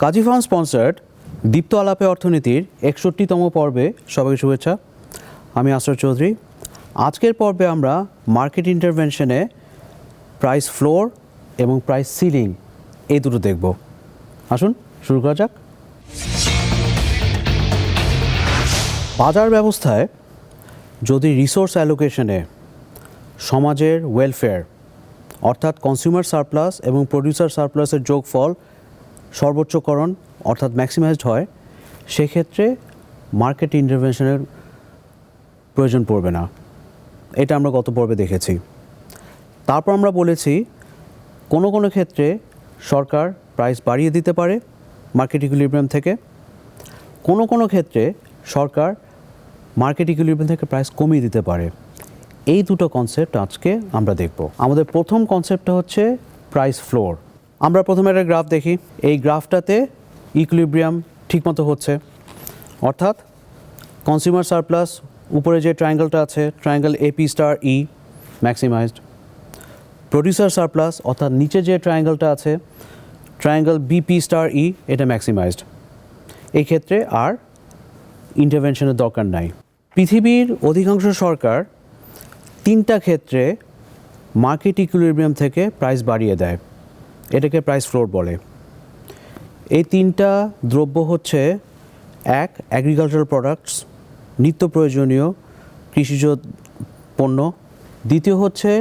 কাজী farm sponsored দীপ্ত আলাপে অর্থনীতির 61তম পর্বে সবাইকে শুভেচ্ছা। আমি আসর চৌধুরী। আজকের পর্বে আমরা মার্কেট ইন্টারভেনশনে প্রাইস ফ্লোর এবং প্রাইস সিলিং এই দুটো দেখব। আসুন শুরু করা যাক। বাজার ব্যবস্থায় যদি রিসোর্স অ্যালোকেশনে সমাজের ওয়েলফেয়ার অর্থাৎ কনজিউমার সারপ্লাস এবং প্রডিউসার সারপ্লাসের যোগফল সর্বোচ্চকরণ অর্থাৎ ম্যাক্সিমাইজড হয়, সেক্ষেত্রে মার্কেট ইন্টারভেনশনের প্রয়োজন পড়বে না। এটা আমরা গত পর্বে দেখেছি। তারপর আমরা বলেছি কোনো কোনো ক্ষেত্রে সরকার প্রাইস বাড়িয়ে দিতে পারে মার্কেট ইকুইলিব্রিয়াম থেকে, কোনো কোনো ক্ষেত্রে সরকার মার্কেট ইকুইলিব্রিয়াম থেকে প্রাইস কমিয়ে দিতে পারে। এই দুটো কনসেপ্ট আজকে আমরা দেখব। আমাদের প্রথম কনসেপ্টটা হচ্ছে প্রাইস ফ্লোর। আমরা প্রথমে একটা গ্রাফ দেখি। এই গ্রাফটাতে ইকুইলিব্রিয়াম ঠিকমতো হচ্ছে, অর্থাৎ কনজিউমার সারপ্লাস উপরে যে ট্রায়াঙ্গেলটা আছে, ট্রায়াঙ্গেল এপি স্টার ই ম্যাক্সিমাইজড। প্রডিউসার সারপ্লাস অর্থাৎ নিচে যে ট্রায়াঙ্গেলটা আছে, ট্রায়াঙ্গেল বিপি স্টার ই, এটা ম্যাক্সিমাইজড। এই ক্ষেত্রে আর ইন্টারভেনশনের দরকার নাই। পৃথিবীর অধিকাংশ সরকার তিনটা ক্ষেত্রে মার্কেট ইকুইলিব্রিয়াম থেকে প্রাইস বাড়িয়ে দেয়, এটাকে প্রাইস ফ্লোর বলে। এই তিনটা দ্রব্য হচ্ছে, এক, অ্যাগ্রিকালচারাল প্রোডাক্টস, নিত্য প্রয়োজনীয় কৃষিজ পণ্য। দ্বিতীয় হচ্ছে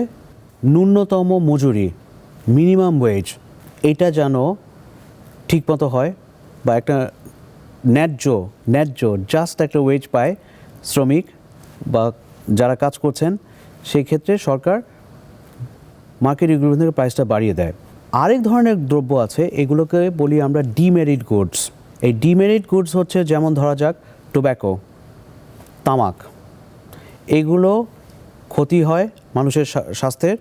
ন্যূনতম মজুরি, মিনিমাম ওয়েজ, এটা যেন ঠিকমতো হয় বা একটা ন্যায্য জাস্ট একটা ওয়েজ পায় শ্রমিক বা যারা কাজ করছেন, সেই ক্ষেত্রে সরকার মার্কেট ইকুইলিব্রিয়াম থেকে প্রাইসটা বাড়িয়ে দেয়। আরেক ধরনের দ্রব্য আছে, এগুলোকে বলি আমরা ডিমেরিট গুডস। এই ডিমেরিট গুডস হচ্ছে, যেমন ধরা যাক টোব্যাকো, তামাক, এগুলো ক্ষতি হয় মানুষের স্বাস্থ্যের।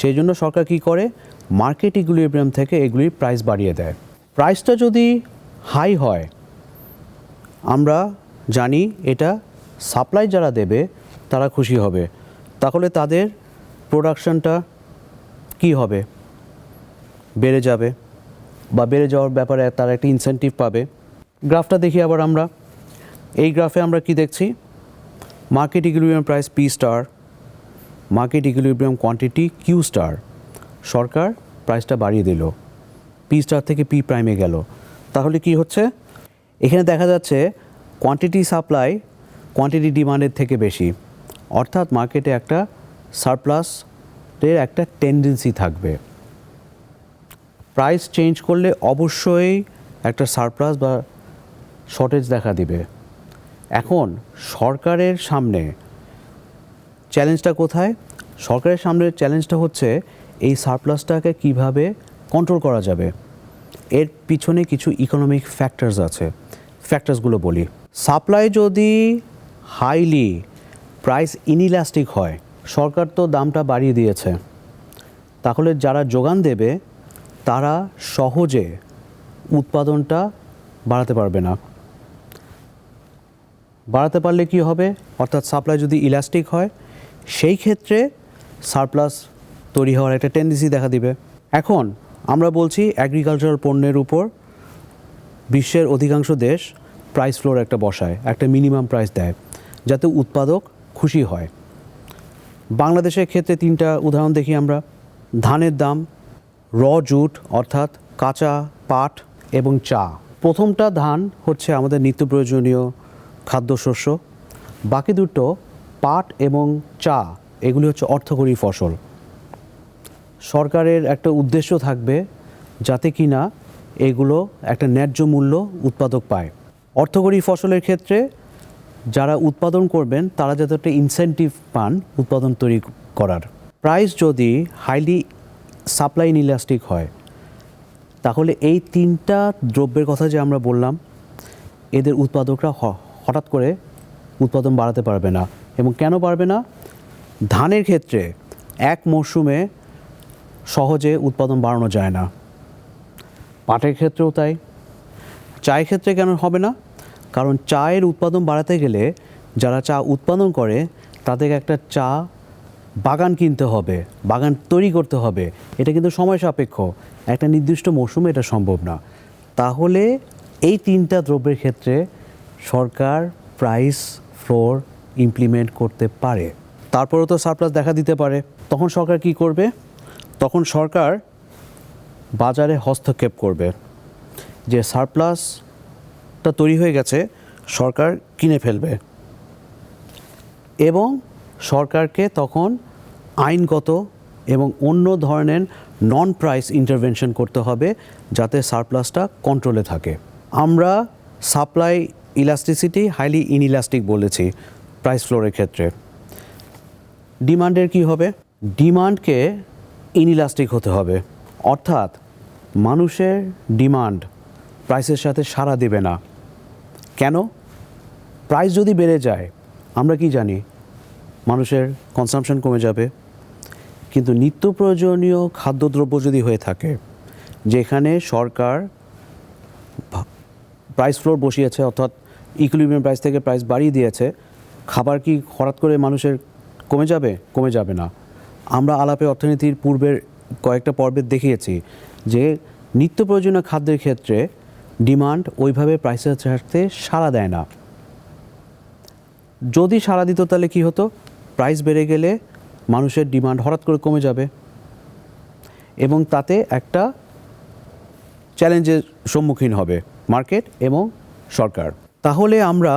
সেই জন্য সরকার কী করে, মার্কেট ইকুইলিব্রিয়াম থেকে এগুলির প্রাইস বাড়িয়ে দেয়। প্রাইসটা যদি হাই হয়, আমরা জানি এটা সাপ্লাই যারা দেবে তারা খুশি হবে, তাহলে তাদের প্রোডাকশনটা কী হবে, বেড়ে যাবে, বা বেড়ে যাওয়ার ব্যাপারে তারা একটা ইনসেন্টিভ পাবে। গ্রাফটা দেখি আবার আমরা। এই গ্রাফে আমরা কি দেখছি, market equilibrium price P star, market equilibrium quantity Q star. সরকার প্রাইসটা বাড়িয়ে দিল, পি স্টার থেকে পি প্রাইমে গেল। তাহলে কি হচ্ছে, এখানে দেখা যাচ্ছে কোয়ান্টিটি সাপ্লাই কোয়ান্টিটি ডিমান্ডের থেকে বেশি, অর্থাৎ মার্কেটে একটা সারপ্লাসের একটা টেন্ডেন্সি থাকবে। প্রাইস চেঞ্জ করলে অবশ্যই একটা সারপ্লাস বা শর্টেজ দেখা দিবে। এখন সরকারের সামনে চ্যালেঞ্জটা কোথায়? সরকারের সামনে চ্যালেঞ্জটা হচ্ছে এই সারপ্লাসটাকে কিভাবে কন্ট্রোল করা যাবে। এর পিছনে কিছু ইকোনমিক ফ্যাক্টরস আছে, ফ্যাক্টরসগুলো বলি। সাপ্লাই যদি হাইলি প্রাইস ইনইলাস্টিক হয়, সরকার তো দামটা বাড়িয়ে দিয়েছে, তাহলে যারা যোগান দেবে তারা সহজে উৎপাদনটা বাড়াতে পারবে না। বাড়াতে পারলে কি হবে, অর্থাৎ সাপ্লাই যদি ইলাস্টিক হয়, সেই ক্ষেত্রে সারপ্লাস তৈরি হওয়ার একটা টেন্ডেন্সি দেখা দিবে। এখন আমরা বলছি অ্যাগ্রিকালচারাল পণ্যের উপর বিশ্বের অধিকাংশ দেশ প্রাইস ফ্লোর একটা বসায়, একটা মিনিমাম প্রাইস দেয়, যাতে উৎপাদক খুশি হয়। বাংলাদেশের ক্ষেত্রে তিনটা উদাহরণ দেখি আমরা। ধানের দাম, র জুট অর্থাৎ কাঁচা পাট এবং চা। প্রথমটা ধান হচ্ছে আমাদের নিত্য প্রয়োজনীয় খাদ্যশস্য, বাকি দুটো পাট এবং চা, এগুলি হচ্ছে অর্থকরী ফসল। সরকারের একটা উদ্দেশ্য থাকবে যাতে কিনা এগুলো একটা ন্যায্য মূল্য উৎপাদক পায়। অর্থকরী ফসলের ক্ষেত্রে যারা উৎপাদন করবেন তারা যাতে একটা ইনসেন্টিভ পান উৎপাদন তৈরি করার। প্রাইস যদি হাইলি সাপ্লাই ইনইলাস্টিক হয়, তাহলে এই তিনটা দ্রব্যের কথা যে আমরা বললাম, এদের উৎপাদকরা হঠাৎ করে উৎপাদন বাড়াতে পারবে না। এবং কেন পারবে না? ধানের ক্ষেত্রে এক মরশুমে সহজে উৎপাদন বাড়ানো যায় না, পাটের ক্ষেত্রেও তাই। চায়ের ক্ষেত্রে কেন হবে না? কারণ চায়ের উৎপাদন বাড়াতে গেলে যারা চা উৎপাদন করে তাদেরকে একটা চা বাগান কিনতে হবে, বাগান তৈরি করতে হবে। এটা কিন্তু সময় সাপেক্ষ, একটা নির্দিষ্ট মৌসুমে এটা সম্ভব না। তাহলে এই তিনটা দ্রব্যের ক্ষেত্রে সরকার প্রাইস ফ্লোর ইমপ্লিমেন্ট করতে পারে। তারপরেও তো সারপ্লাস দেখা দিতে পারে, তখন সরকার কি করবে? তখন সরকার বাজারে হস্তক্ষেপ করবে, যে সারপ্লাসটা তৈরি হয়ে গেছে সরকার কিনে ফেলবে, এবং সরকারকে তখন আইনগত এবং অন্য ধরনের নন প্রাইস ইন্টারভেনশন করতে হবে যাতে সারপ্লাসটা কন্ট্রোলে থাকে। আমরা সাপ্লাই ইলাস্টিসিটি হাইলি ইনইলাস্টিক বলেছি প্রাইস ফ্লোরের ক্ষেত্রে। ডিমান্ডের কি হবে? ডিমান্ডকে ইনইলাস্টিক হতে হবে, অর্থাৎ মানুষের ডিমান্ড প্রাইসের সাথে সাড়া দেবে না। কেন? প্রাইস যদি বেড়ে যায় আমরা কি জানি, মানুষের কনসাম্পশন কমে যাবে। কিন্তু নিত্য প্রয়োজনীয় খাদ্যদ্রব্য যদি হয়ে থাকে, যেখানে সরকার প্রাইস ফ্লোর বসিয়েছে, অর্থাৎ ইকুইলিব্রিয়াম প্রাইস থেকে প্রাইস বাড়িয়ে দিয়েছে, খাবার কি হঠাৎ করে মানুষের কমে যাবে? কমে যাবে না। আমরা আলাপে অর্থনীতির পূর্বের কয়েকটা পর্বে দেখিয়েছি যে নিত্য প্রয়োজনীয় খাদ্যের ক্ষেত্রে ডিমান্ড ওইভাবে প্রাইসের সাথে সাড়া দেয় না। যদি সাড়া দিত তাহলে কি হতো? প্রাইস বেড়ে গেলে মানুষের ডিমান্ড হঠাৎ করে কমে যাবে এবং তাতে একটা চ্যালেঞ্জের সম্মুখীন হবে মার্কেট এবং সরকার। তাহলে আমরা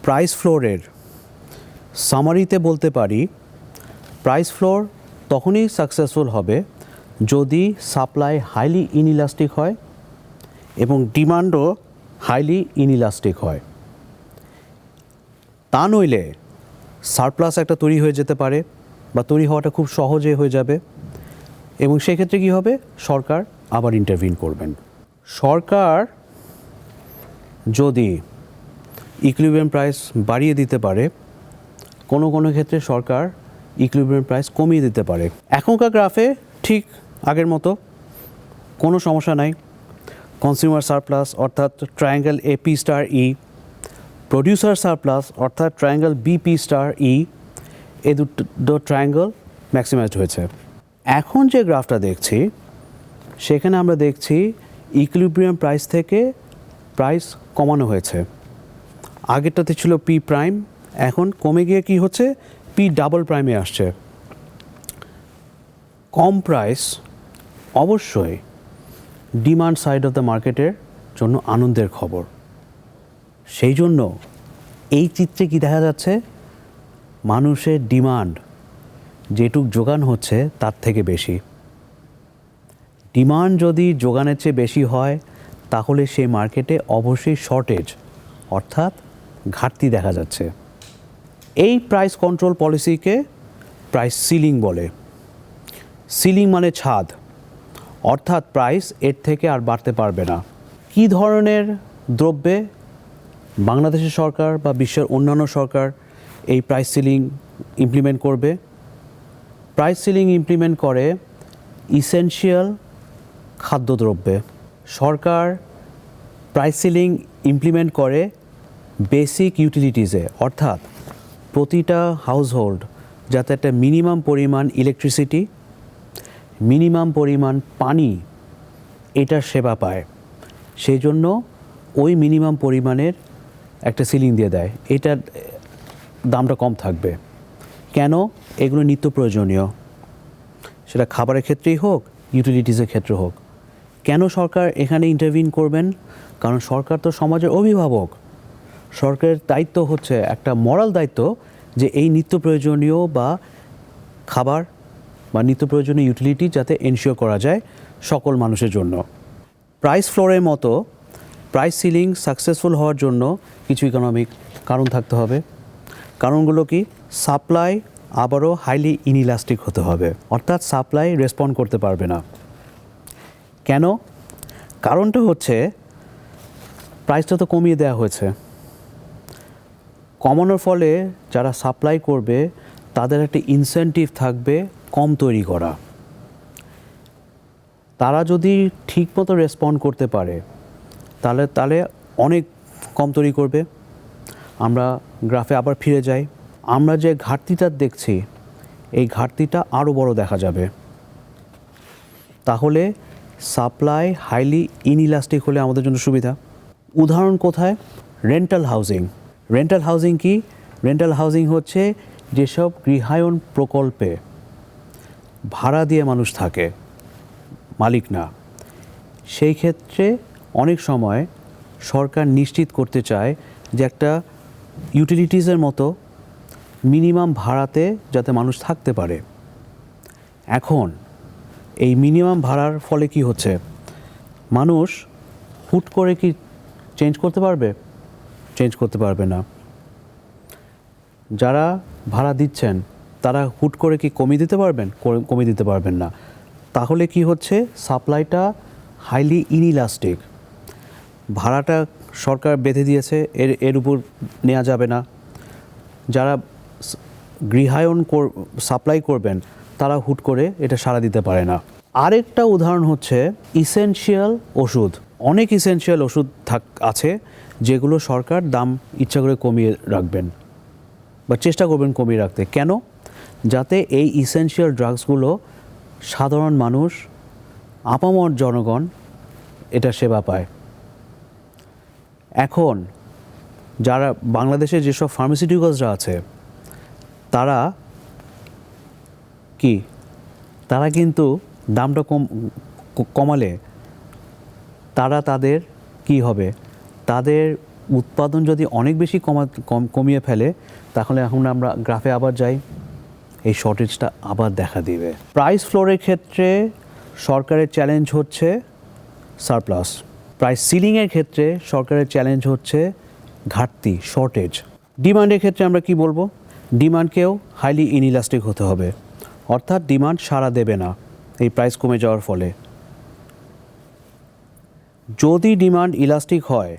প্রাইস ফ্লোরের সামারিতে বলতে পারি, প্রাইস ফ্লোর তখনই সাকসেসফুল হবে যদি সাপ্লাই হাইলি ইনইলাস্টিক হয় এবং ডিমান্ডও হাইলি ইনইলাস্টিক হয়। তা নইলে সারপ্লাস একটা তৈরি হয়ে যেতে পারে, বা তৈরি হওয়াটা খুব সহজে হয়ে যাবে, এবং সেক্ষেত্রে কী হবে? সরকার আবার ইন্টারভিন করবেন। সরকার যদি ইকুইলিব্রিয়াম প্রাইস বাড়িয়ে দিতে পারে, কোনো কোনো ক্ষেত্রে সরকার ইকুইলিব্রিয়াম প্রাইস কমিয়ে দিতে পারে। এখনকার গ্রাফে ঠিক আগের মতো কোনো সমস্যা নাই। কনজিউমার সারপ্লাস অর্থাৎ ট্রায়াঙ্গেল এপি স্টার ই, প্রডিউসার সারপ্লাস অর্থাৎ ট্রায়াঙ্গেল বিপি স্টার ই, এই দুটো ট্রায়াঙ্গেল ম্যাক্সিমাইজড হয়েছে। এখন যে গ্রাফটা দেখছি সেখানে আমরা দেখছি ইকুইলিব্রিয়াম প্রাইস থেকে প্রাইস কমানো হয়েছে। আগেরটাতে ছিল পি প্রাইম, এখন কমে গিয়ে কি হচ্ছে? পি ডাবল প্রাইমে আসছে। কম প্রাইস অবশ্যই ডিমান্ড সাইড অফ দ্য মার্কেটের জন্য আনন্দের খবর। সেই জন্য এই চিত্রে কি দেখা যাচ্ছে? মানুষের ডিমান্ড যেটুক যোগান হচ্ছে তার থেকে বেশি। ডিমান্ড যদি যোগানের চেয়ে বেশি হয় তাহলে সেই মার্কেটে অবশ্যই শর্টেজ অর্থাৎ ঘাটতি দেখা যাচ্ছে। এই প্রাইস কন্ট্রোল পলিসিকে প্রাইস সিলিং বলে। সিলিং মানে ছাদ, অর্থাৎ প্রাইস এর থেকে আর বাড়তে পারবে না। কী ধরনের দ্রব্যে বাংলাদেশের সরকার বা বিশ্বের অন্যান্য সরকার এই প্রাইস সিলিং ইমপ্লিমেন্ট করবে? প্রাইস সিলিং ইমপ্লিমেন্ট করে ইসেনশিয়াল খাদ্যদ্রব্যে। সরকার প্রাইস সিলিং ইমপ্লিমেন্ট করে বেসিক ইউটিলিটিসে, অর্থাৎ প্রতিটা হাউসহোল্ড যাতে একটা মিনিমাম পরিমাণ ইলেকট্রিসিটি, মিনিমাম পরিমাণ পানি এটার সেবা পায়, সেই জন্য ওই মিনিমাম পরিমাণের একটা সিলিং দিয়ে দেয়। এটার দামটা কম থাকবে। কেন? এগুলো নিত্য প্রয়োজনীয়, সেটা খাবারের ক্ষেত্রেই হোক, ইউটিলিটিসের ক্ষেত্রে হোক। কেন সরকার এখানে ইন্টারভিন করবেন? কারণ সরকার তো সমাজের অভিভাবক। সরকারের দায়িত্ব হচ্ছে একটা মরাল দায়িত্ব যে এই নিত্য প্রয়োজনীয় বা খাবার বা নিত্য প্রয়োজনীয় ইউটিলিটি যাতে এনশিওর করা যায় সকল মানুষের জন্য। প্রাইস ফ্লোরের মতো প্রাইস সিলিং সাকসেসফুল হওয়ার জন্য কিছু ইকোনমিক কারণ থাকতে হবে। কারণগুলো কি? সাপ্লাই আবারও হাইলি ইনইলাস্টিক হতে হবে, অর্থাৎ সাপ্লাই রেসপন্ড করতে পারবে না। কেন? কারণটা হচ্ছে প্রাইসটা তো কমিয়ে দেওয়া হয়েছে। কমানোর ফলে যারা সাপ্লাই করবে তাদের একটা ইনসেন্টিভ থাকবে কম তৈরি করা। তারা যদি ঠিকমতো রেসপন্ড করতে পারে তাহলে অনেক কম তৈরি করবে। আমরা গ্রাফে আবার ফিরে যাই। আমরা যে ঘাটতিটা দেখছি এই ঘাটতিটা আরও বড় দেখা যাবে। তাহলে সাপ্লাই হাইলি ইনইলাস্টিক হলে আমাদের জন্য সুবিধা। উদাহরণ কোথায়? Rental housing. রেন্টাল হাউজিং কি? রেন্টাল হাউজিং হচ্ছে যেসব গৃহায়ন প্রকল্পে ভাড়া দিয়ে মানুষ থাকে, মালিক না। সেই ক্ষেত্রে অনেক সময় সরকার নিশ্চিত করতে চায় যে একটা ইউটিলিটিসের মতো মিনিমাম ভাড়াতে যাতে মানুষ থাকতে পারে। এখন এই মিনিমাম ভাড়ার ফলে কি হচ্ছে? মানুষ হুট করে কি চেঞ্জ করতে পারবে? চেঞ্জ করতে পারবে না। যারা ভাড়া দিচ্ছেন তারা হুট করে কি কমিয়ে দিতে পারবেন? কমিয়ে দিতে পারবেন না। তাহলে কি হচ্ছে? সাপ্লাইটা হাইলি ইনইলাস্টিক। ভাড়াটা সরকার বেঁধে দিয়েছে, এর উপর নেওয়া যাবে না। যারা গৃহায়ন সাপ্লাই করবেন তারা হুট করে এটা সাড়া দিতে পারে না। আরেকটা উদাহরণ হচ্ছে ইসেনশিয়াল ওষুধ। অনেক ইসেনশিয়াল ওষুধ আছে যেগুলো সরকার দাম ইচ্ছা করে কমিয়ে রাখবেন বা চেষ্টা করবেন কমিয়ে রাখতে। কেন? যাতে এই ইসেনশিয়াল ড্রাগসগুলো সাধারণ মানুষ, আপামর জনগণ এটা সেবা পায়। এখন যারা বাংলাদেশে যেসব ফার্মাসিউটিক্যালসরা আছে তারা কি, তারা কিন্তু দামটা কমালে তাদের কি হবে? তাদের উৎপাদন যদি অনেক বেশি কমিয়ে ফেলে তাহলে এখন আমরা গ্রাফে আবার যাই, এই শর্টেজটা আবার দেখা দিবে। প্রাইস ফ্লোরের ক্ষেত্রে সরকারের চ্যালেঞ্জ হচ্ছে সারপ্লাস। প্রাইস সিলিংয়ের ক্ষেত্রে সরকারের চ্যালেঞ্জ হচ্ছে ঘাটতি, শর্টেজ। ডিমান্ডের ক্ষেত্রে আমরা কি বলবো? ডিমান্ডকেও হাইলি ইনইলাস্টিক হতে হবে, অর্থাৎ ডিমান্ড সাড়া দেবে না এই প্রাইস কমে যাওয়ার ফলে। যদি ডিমান্ড ইলাস্টিক হয়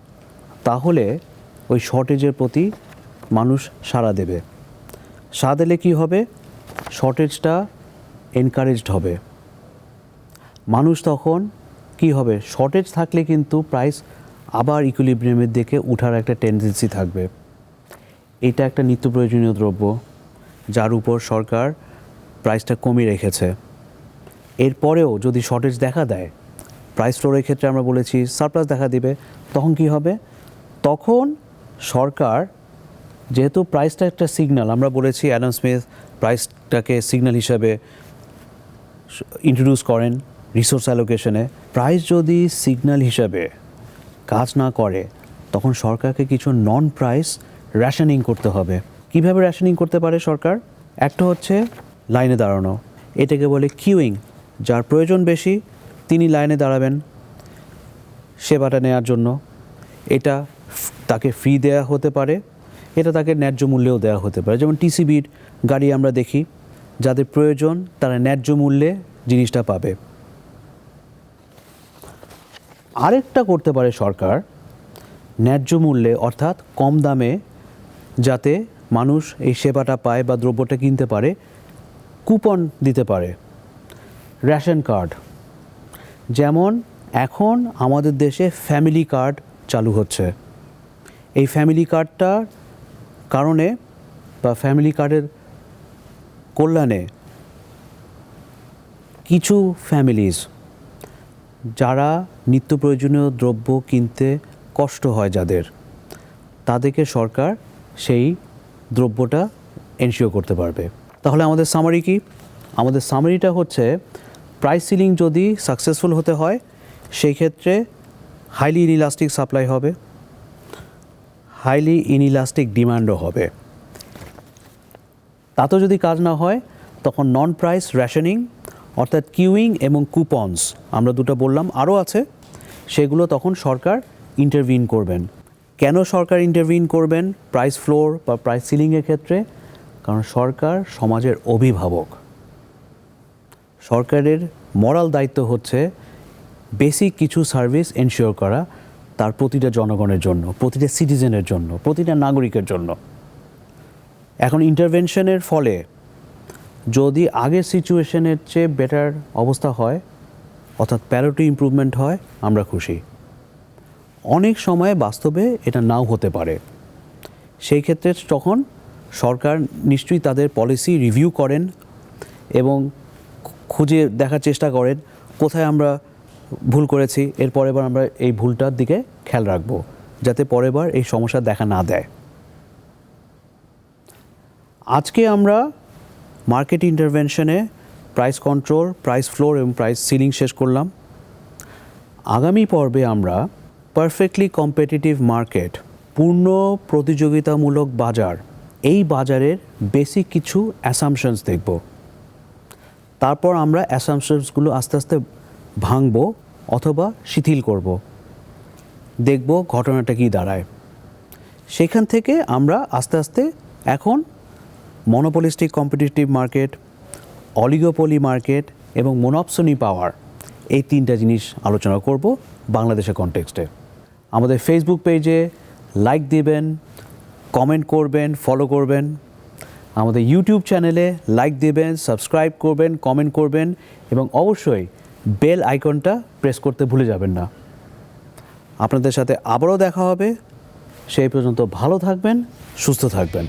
তাহলে ওই শর্টেজের প্রতি মানুষ সাড়া দেবে। সাড়া দিলে কী হবে? শর্টেজটা এনকারেজড হবে। মানুষ তখন কি হবে? শর্টেজ থাকলে কিন্তু প্রাইস আবার ইকুইলিব্রিয়ামের দিকে ওঠার একটা টেন্ডেন্সি থাকবে। এটা একটা নিত্য প্রয়োজনীয় দ্রব্য যার উপর সরকার প্রাইসটা কমিয়ে রেখেছে। এরপরেও যদি শর্টেজ দেখা দেয়, প্রাইস ফ্লোরের ক্ষেত্রে আমরা বলেছি সারপ্লাস দেখা দিবে, তখন কি হবে? তখন সরকার, যেহেতু প্রাইসটা একটা সিগন্যাল, আমরা বলেছি অ্যাডাম স্মিথ প্রাইসটাকে সিগন্যাল হিসাবে ইন্ট্রোডিউস করেন রিসোর্স অ্যালোকেশনে। প্রাইস যদি সিগন্যাল হিসাবে কাজ না করে তখন সরকারকে কিছু নন প্রাইস রেশনিং করতে হবে। কিভাবে রেশনিং করতে পারে সরকার? একটা হচ্ছে লাইনে দাঁড়ানো, এটাকে বলে কিউইং। যার প্রয়োজন বেশি তিনি লাইনে দাঁড়াবেন সেবাটা নেওয়ার জন্য। এটা তাকে ফ্রি দেয়া হতে পারে, এটা তাকে ন্যায্য মূল্যেও দেওয়া হতে পারে। যেমন টিসিবির গাড়ি আমরা দেখি, যাদের প্রয়োজন তারা ন্যায্য মূল্যে জিনিসটা পাবে। আরেকটা করতে পারে সরকার, ন্যায্য মূল্যে অর্থাৎ কম দামে যাতে মানুষ এই সেবাটা পায় বা দ্রব্যটা কিনতে পারে, কুপন দিতে পারে, রেশন কার্ড। যেমন এখন আমাদের দেশে ফ্যামিলি কার্ড চালু হচ্ছে। এই ফ্যামিলি কার্ডটার কারণে বা ফ্যামিলি কার্ডের কল্যাণে কিছু ফ্যামিলিজ যারা নিত্য প্রয়োজনীয় দ্রব্য কিনতে কষ্ট হয় যাদের, তাদেরকে সরকার সেই দ্রব্যটা এনশিওর করতে পারবে। তাহলে আমাদের সামারি কি? আমাদের সামারিটা হচ্ছে প্রাইস সিলিং যদি সাকসেসফুল হতে হয় সেই ক্ষেত্রে হাইলি ইনইলাস্টিক সাপ্লাই হবে, হাইলি ইনইলাস্টিক ডিমান্ডও হবে। তাতেও যদি কাজ না হয় তখন নন প্রাইস রেশনিং অর্থাৎ কিউইং এবং কুপনস, আমরা দুটো বললাম, আরও আছে, সেগুলো তখন সরকার ইন্টারভিন করবেন। কেন সরকার ইন্টারভিন করবেন প্রাইস ফ্লোর বা প্রাইস সিলিংয়ের ক্ষেত্রে? কারণ সরকার সমাজের অভিভাবক। সরকারের মরাল দায়িত্ব হচ্ছে বেসিক কিছু সার্ভিস এনশিওর করা তার প্রতিটা জনগণের জন্য, প্রতিটা সিটিজেনের জন্য, প্রতিটা নাগরিকের জন্য। এখন ইন্টারভেনশনের ফলে যদি আগের সিচুয়েশনের চেয়ে বেটার অবস্থা হয় অর্থাৎ প্যারিটি ইমপ্রুভমেন্ট হয়, আমরা খুশি। অনেক সময় বাস্তবে এটা নাও হতে পারে। সেই ক্ষেত্রে তখন সরকার নিশ্চয়ই তাদের পলিসি রিভিউ করেন এবং খুঁজে দেখার চেষ্টা করেন কোথায় আমরা ভুল করেছি, এর পরের বার আমরা এই ভুলটার দিকে খেয়াল রাখবো যাতে পরের বার এই সমস্যা দেখা না দেয়। আজকে আমরা মার্কেট ইন্টারভেনশনে প্রাইস কন্ট্রোল, প্রাইস ফ্লোর এবং প্রাইস সিলিং শেষ করলাম। আগামী পর্বে আমরা পারফেক্টলি কম্পিটিটিভ মার্কেট, পূর্ণ প্রতিযোগিতামূলক বাজার, এই বাজারের বেসিক কিছু অ্যাসাম্পশনস দেখব। তারপর আমরা অ্যাসাম্পশনসগুলো আস্তে আস্তে ভাঙব অথবা শিথিল করব, দেখব ঘটনাটা কী দাঁড়ায়। সেখান থেকে আমরা আস্তে আস্তে এখন monopolistic competitive market, oligopoly market এবং মোনোপসনি পাওয়ার, এই তিনটা জিনিস আলোচনা করব বাংলাদেশের কনটেক্সটে। আমাদের ফেসবুক পেজে লাইক দিবেন, কমেন্ট করবেন, ফলো করবেন। আমাদের ইউটিউব চ্যানেলে লাইক দিবেন, সাবস্ক্রাইব করবেন, কমেন্ট করবেন এবং অবশ্যই বেল আইকনটা প্রেস করতে ভুলে যাবেন না। আপনাদের সাথে আবারও দেখা হবে। সেই পর্যন্ত ভালো থাকবেন, সুস্থ থাকবেন।